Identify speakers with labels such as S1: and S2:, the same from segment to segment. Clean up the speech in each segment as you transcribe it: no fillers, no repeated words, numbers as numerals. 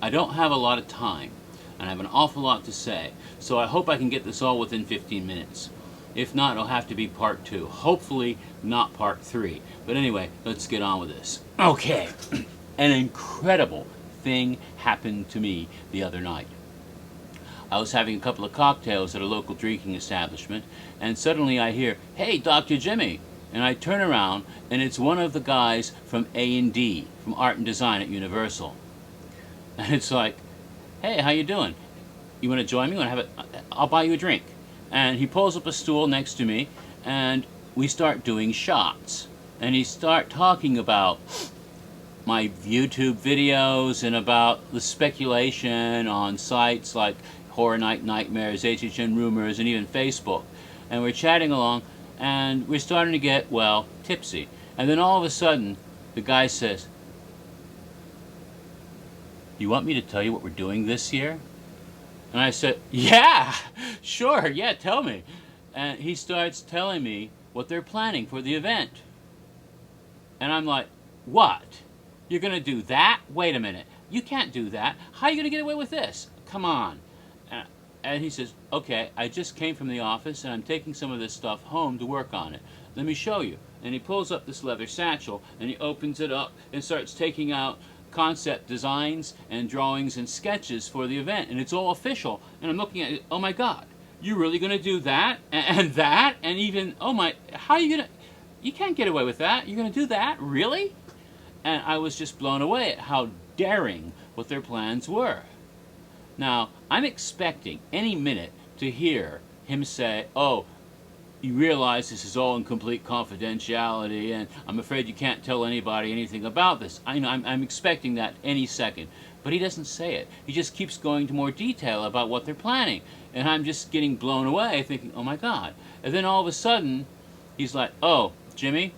S1: I don't have a lot of time, and I have an awful lot to say, so I hope I can get this all within 15 minutes. If not, it'll have to be part 2. Hopefully not part 3. But anyway, let's get on with this. Okay, an incredible thing happened to me the other night. I was having a couple of cocktails at a local drinking establishment, and suddenly I hear, "Hey, Dr. Jimmy!" And I turn around, and it's one of the guys from A&D, from Art and Design at Universal. And it's like, "Hey, how you doing? You want to join me? I'll buy you a drink." And he pulls up a stool next to me, and we start doing shots. And he start talking about my YouTube videos and about the speculation on sites like Horror Night Nightmares, HHN Rumors, and even Facebook. And we're chatting along, and we're starting to get, well, tipsy. And then all of a sudden, the guy says, "You want me to tell you what we're doing this year?" And I said, "Yeah, sure, yeah, tell me." And he starts telling me what they're planning for the event. And I'm like, "What? You're going to do that? Wait a minute. You can't do that. How are you going to get away with this? Come on." And he says, "Okay, I just came from the office and I'm taking some of this stuff home to work on it. Let me show you." And he pulls up this leather satchel and he opens it up and starts taking out concept designs and drawings and sketches for the event, and it's all official. And I'm looking at it, oh my God, you're really going to do that and that, and even, oh my, how are you going to, you can't get away with that. You're going to do that? Really? And I was just blown away at how daring what their plans were. Now, I'm expecting any minute to hear him say, "Oh, you realize this is all in complete confidentiality, and I'm afraid you can't tell anybody anything about this." I'm expecting that any second. But he doesn't say it. He just keeps going to more detail about what they're planning. And I'm just getting blown away, thinking, oh my God. And then all of a sudden, he's like, "Oh, Jimmy,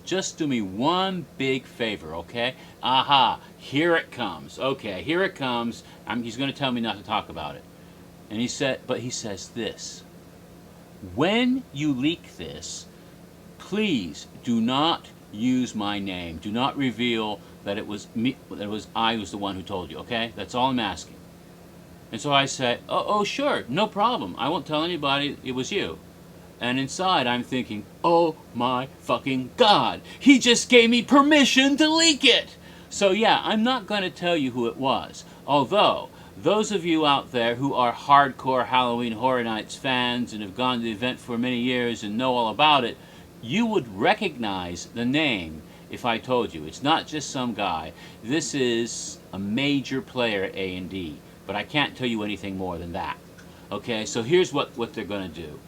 S1: just do me one big favor, okay? Aha, here it comes. Okay, here it comes. He's going to tell me not to talk about it." And he says this: "When you leak this, please do not use my name. Do not reveal that it was me, that I was the one who told you, okay? That's all I'm asking." And so I said, oh, sure, no problem. I won't tell anybody it was you." And inside I'm thinking, oh my fucking God, he just gave me permission to leak it. So yeah, I'm not going to tell you who it was. Although, those of you out there who are hardcore Halloween Horror Nights fans and have gone to the event for many years and know all about it, you would recognize the name if I told you. It's not just some guy. This is a major player at A&D, but I can't tell you anything more than that. Okay, so here's what they're going to do.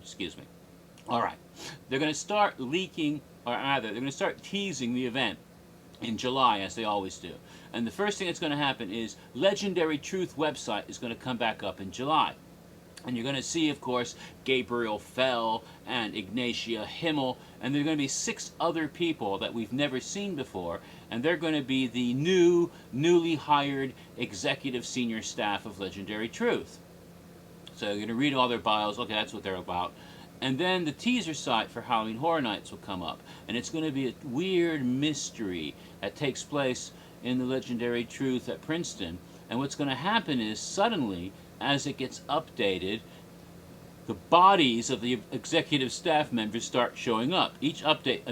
S1: Excuse me. All right. They're going to start leaking, or rather, they're going to start teasing the event in July, as they always do. And the first thing that's going to happen is Legendary Truth website is going to come back up in July. And you're going to see, of course, Gabriel Fell and Ignatia Himmel, and there are going to be 6 other people that we've never seen before, and they're going to be the newly hired executive senior staff of Legendary Truth. So you're going to read all their bios. Okay, that's what they're about. And then the teaser site for Halloween Horror Nights will come up, and it's going to be a weird mystery that takes place in the Legendary Truth at Princeton. And what's going to happen is, suddenly, as it gets updated, the bodies of the executive staff members start showing up. Each update,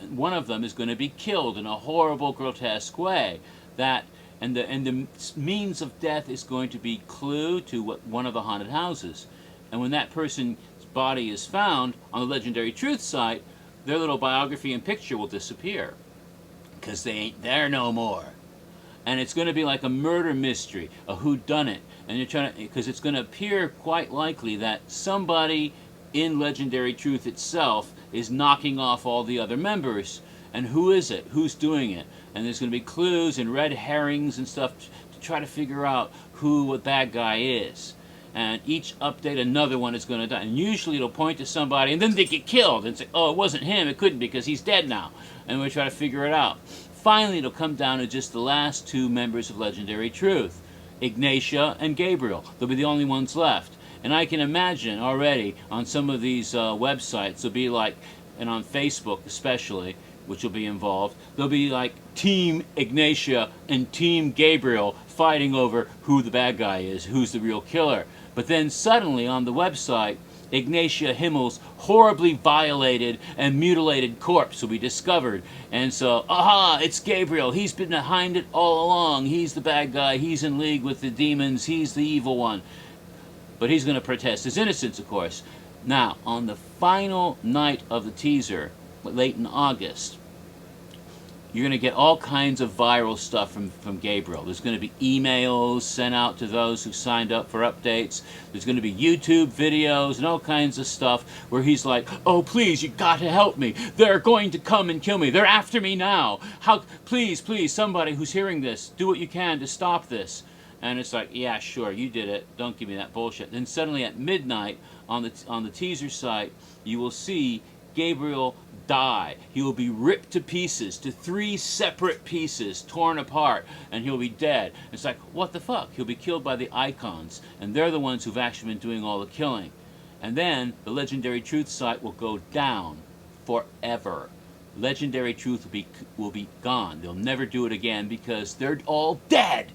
S1: one of them is going to be killed in a horrible, grotesque way. And the means of death is going to be clue to one of the haunted houses. And when that person's body is found on the Legendary Truth site, their little biography and picture will disappear, because they ain't there no more. And it's going to be like a murder mystery, a whodunit. And you're trying to, because it's going to appear quite likely that somebody in Legendary Truth itself is knocking off all the other members. And who is it? Who's doing it? And there's going to be clues and red herrings and stuff to try to figure out who what bad guy is. And each update, another one is going to die. And usually it'll point to somebody, and then they get killed. And say, oh, it wasn't him. It couldn't be because he's dead now. And we try to figure it out. Finally, it'll come down to just the last 2 members of Legendary Truth, Ignatia and Gabriel. They'll be the only ones left. And I can imagine already on some of these websites, it'll be like, and on Facebook especially, which will be involved. There'll be like Team Ignatia and Team Gabriel fighting over who the bad guy is, who's the real killer. But then suddenly on the website, Ignatia Himmel's horribly violated and mutilated corpse will be discovered. And so, aha, it's Gabriel. He's been behind it all along. He's the bad guy. He's in league with the demons. He's the evil one. But he's going to protest his innocence, of course. Now, on the final night of the teaser, late in August, you're going to get all kinds of viral stuff from Gabriel. There's going to be emails sent out to those who signed up for updates. There's going to be YouTube videos and all kinds of stuff where he's like, oh, please, you got to help me. They're going to come and kill me. They're after me now. Please, somebody who's hearing this, do what you can to stop this. And it's like, yeah, sure, you did it. Don't give me that bullshit. Then suddenly at midnight on the teaser site, you will see Gabriel die. He will be ripped to pieces, to 3 separate pieces, torn apart, and he'll be dead. It's like, what the fuck? He'll be killed by the icons, and they're the ones who've actually been doing all the killing. And then the Legendary Truth site will go down forever. Legendary Truth will be gone. They'll never do it again because they're all dead.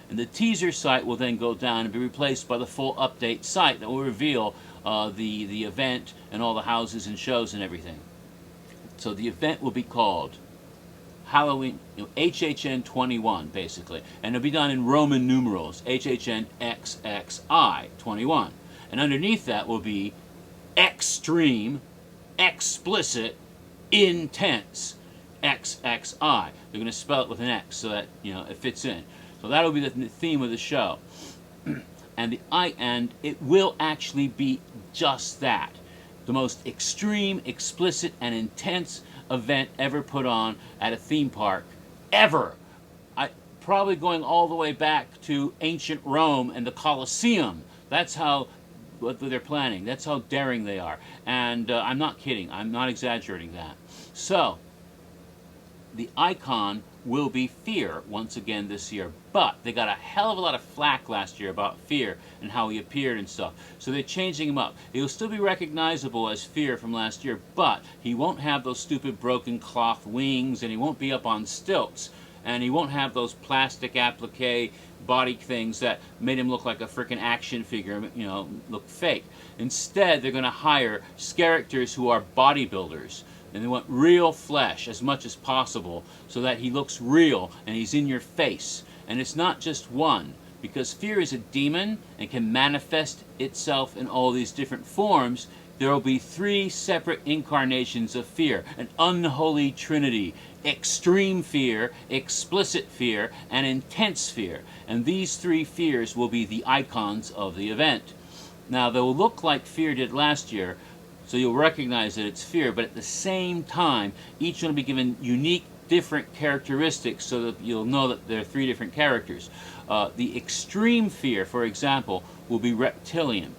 S1: And the teaser site will then go down and be replaced by the full update site that will reveal the event and all the houses and shows and everything. So the event will be called Halloween, HHN 21, basically. And it'll be done in Roman numerals, HHN XXI 21. And underneath that will be extreme, explicit, intense, XXI. They're going to spell it with an X so that, it fits in. So that'll be the theme of the show. And it will actually be just that. The most extreme, explicit, and intense event ever put on at a theme park, ever. Probably going all the way back to ancient Rome and the Colosseum. That's what they're planning. That's how daring they are. And I'm not kidding. I'm not exaggerating that. So, the icon will be Fear once again this year, but they got a hell of a lot of flack last year about Fear and how he appeared and stuff, so they're changing him up. He'll still be recognizable as Fear from last year, but he won't have those stupid broken cloth wings, and he won't be up on stilts, and he won't have those plastic applique body things that made him look like a freaking action figure, look fake. Instead, they're going to hire characters who are bodybuilders. And they want real flesh as much as possible so that he looks real and he's in your face. And it's not just one, because Fear is a demon and can manifest itself in all these different forms. There will be 3 separate incarnations of Fear, an unholy trinity: extreme fear, explicit fear, and intense fear. And these 3 fears will be the icons of the event. Now, they will look like Fear did last year, so you'll recognize that it's Fear, but at the same time, each one will be given unique, different characteristics so that you'll know that there are 3 different characters. The extreme Fear, for example, will be reptilian.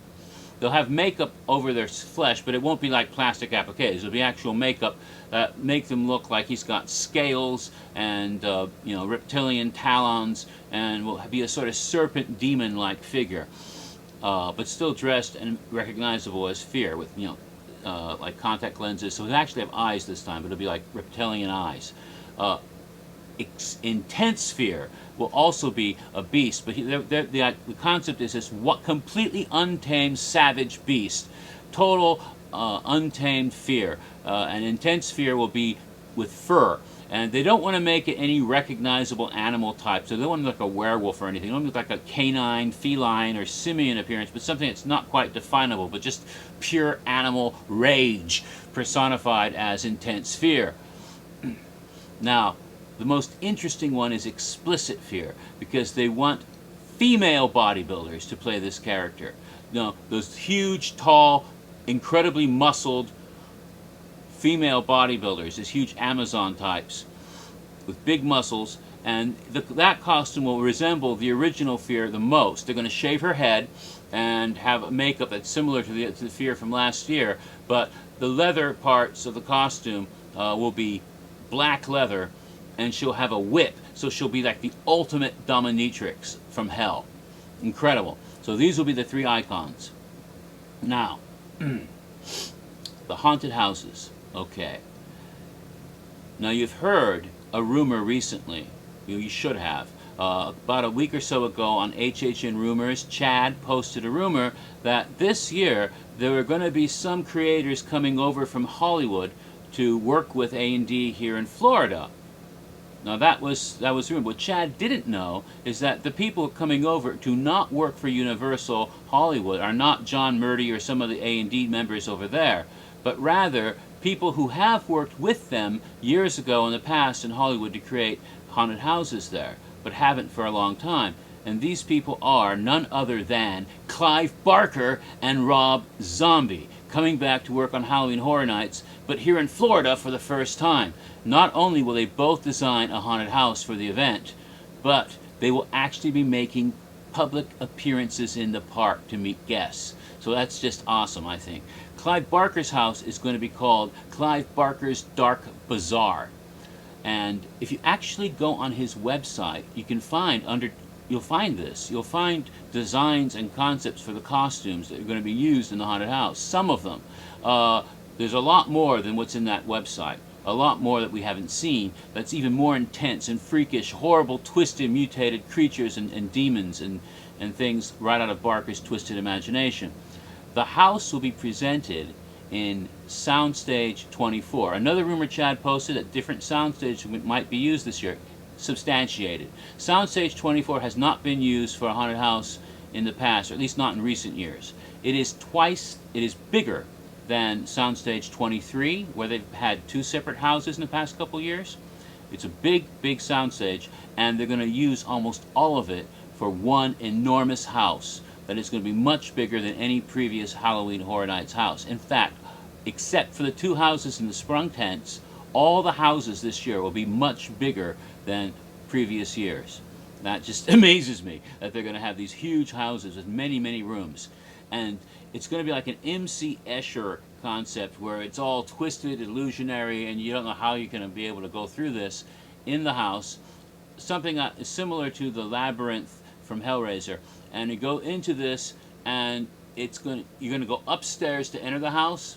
S1: They'll have makeup over their flesh, but it won't be like plastic appliques. It'll be actual makeup that make them look like he's got scales and reptilian talons, and will be a sort of serpent demon-like figure, but still dressed and recognizable as Fear with like contact lenses. So he'll actually have eyes this time, but it'll be like reptilian eyes. Intense Fear will also be a beast, but the concept is this completely untamed, savage beast. Total untamed Fear. And Intense Fear will be with fur. And they don't want to make it any recognizable animal type, so they don't want to look like a werewolf or anything. They don't look like a canine, feline, or simian appearance, but something that's not quite definable, but just pure animal rage personified as Intense Fear. Now, the most interesting one is Explicit Fear, because they want female bodybuilders to play this character. Those huge, tall, incredibly muscled female bodybuilders, these huge Amazon types with big muscles, and that costume will resemble the original Fear the most. They're going to shave her head and have makeup that's similar to the Fear from last year, but the leather parts of the costume will be black leather, and she'll have a whip, so she'll be like the ultimate dominatrix from hell. Incredible. So these will be the 3 icons. Now, the haunted houses. Okay. Now you've heard a rumor recently, you should have. About a week or so ago on HHN Rumors, Chad posted a rumor that this year there were going to be some creators coming over from Hollywood to work with A&D here in Florida. Now that was rumor. What Chad didn't know is that the people coming over to not work for Universal Hollywood are not John Murdy or some of the A&D members over there, but rather people who have worked with them years ago in the past in Hollywood to create haunted houses there, but haven't for a long time. And these people are none other than Clive Barker and Rob Zombie, coming back to work on Halloween Horror Nights, but here in Florida for the first time. Not only will they both design a haunted house for the event, but they will actually be making public appearances in the park to meet guests. So that's just awesome, I think. Clive Barker's house is going to be called Clive Barker's Dark Bazaar. And if you actually go on his website, you can find you'll find this. You'll find designs and concepts for the costumes that are going to be used in the haunted house. Some of them. There's a lot more than what's in that website. A lot more that we haven't seen. That's even more intense and freakish, horrible, twisted, mutated creatures and demons and things right out of Barker's twisted imagination. The house will be presented in Soundstage 24. Another rumor Chad posted that different soundstage might be used this year. Substantiated. Soundstage 24 has not been used for a haunted house in the past, or at least not in recent years. It is bigger than Soundstage 23, where they've had two separate houses in the past couple years. It's a big, big soundstage, and they're going to use almost all of it for one enormous house that is going to be much bigger than any previous Halloween Horror Nights house. In fact, except for the two houses in the sprung tents, all the houses this year will be much bigger than previous years. That just amazes me that they're going to have these huge houses with many, many rooms. And it's going to be like an M.C. Escher concept where it's all twisted, illusionary, and you don't know how you're going to be able to go through this in the house. Something similar to the labyrinth from Hellraiser. And you go into this, and you're going to go upstairs to enter the house,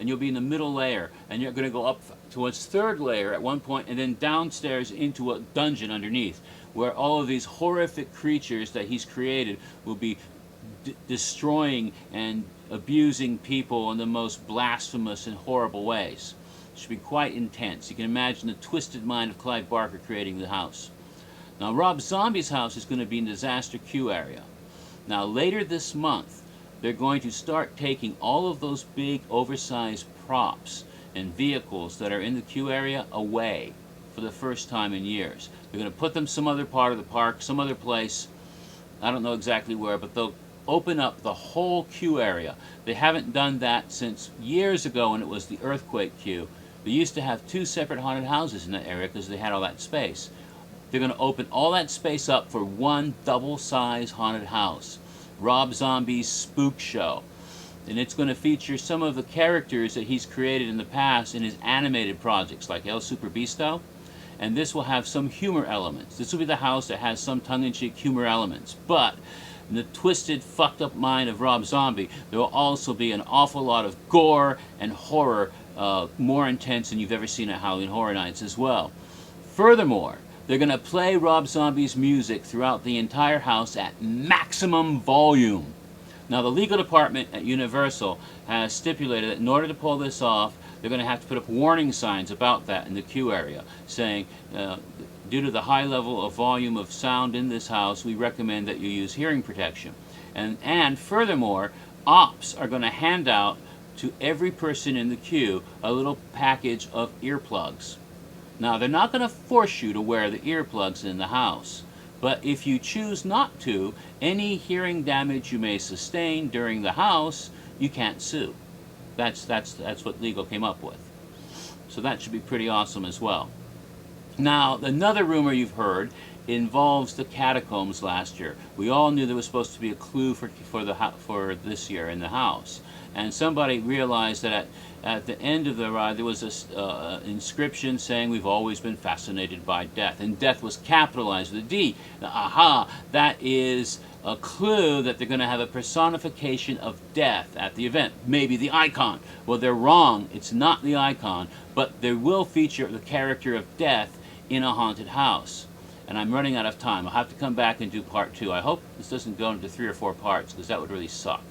S1: and you'll be in the middle layer, and you're going to go up to its third layer at one point, and then downstairs into a dungeon underneath, where all of these horrific creatures that he's created will be destroying and abusing people in the most blasphemous and horrible ways. It should be quite intense. You can imagine the twisted mind of Clive Barker creating the house. Now, Rob Zombie's house is going to be in the Disaster Q area. Now, later this month, they're going to start taking all of those big, oversized props and vehicles that are in the Q area away for the first time in years. They're going to put them some other part of the park, some other place. I don't know exactly where, but they'll open up the whole Q area. They haven't done that since years ago when it was the earthquake Q. They used to have two separate haunted houses in that area because they had all that space. They're going to open all that space up for one double-size haunted house. Rob Zombie's Spook Show. And it's going to feature some of the characters that he's created in the past in his animated projects like El Super Beasto. And this will have some humor elements. This will be the house that has some tongue-in-cheek humor elements. But in the twisted, fucked up mind of Rob Zombie, there will also be an awful lot of gore and horror, more intense than you've ever seen at Halloween Horror Nights as well. Furthermore, they're going to play Rob Zombie's music throughout the entire house at maximum volume. Now, the legal department at Universal has stipulated that in order to pull this off, they're going to have to put up warning signs about that in the queue area, saying, due to the high level of volume of sound in this house, we recommend that you use hearing protection. And furthermore, ops are going to hand out to every person in the queue a little package of earplugs. Now, they're not going to force you to wear the earplugs in the house, but if you choose not to, any hearing damage you may sustain during the house, you can't sue. That's what legal came up with. So that should be pretty awesome as well. Now, another rumor you've heard involves the catacombs last year. We all knew there was supposed to be a clue for this year in the house. And somebody realized that at the end of the ride there was this inscription saying, "We've always been fascinated by death." And death was capitalized with a D. Now, aha, that is a clue that they're going to have a personification of death at the event. Maybe the icon. Well, they're wrong. It's not the icon, but they will feature the character of death in a haunted house. And I'm running out of time. I'll have to come back and do part 2. I hope this doesn't go into 3 or 4 parts, because that would really suck.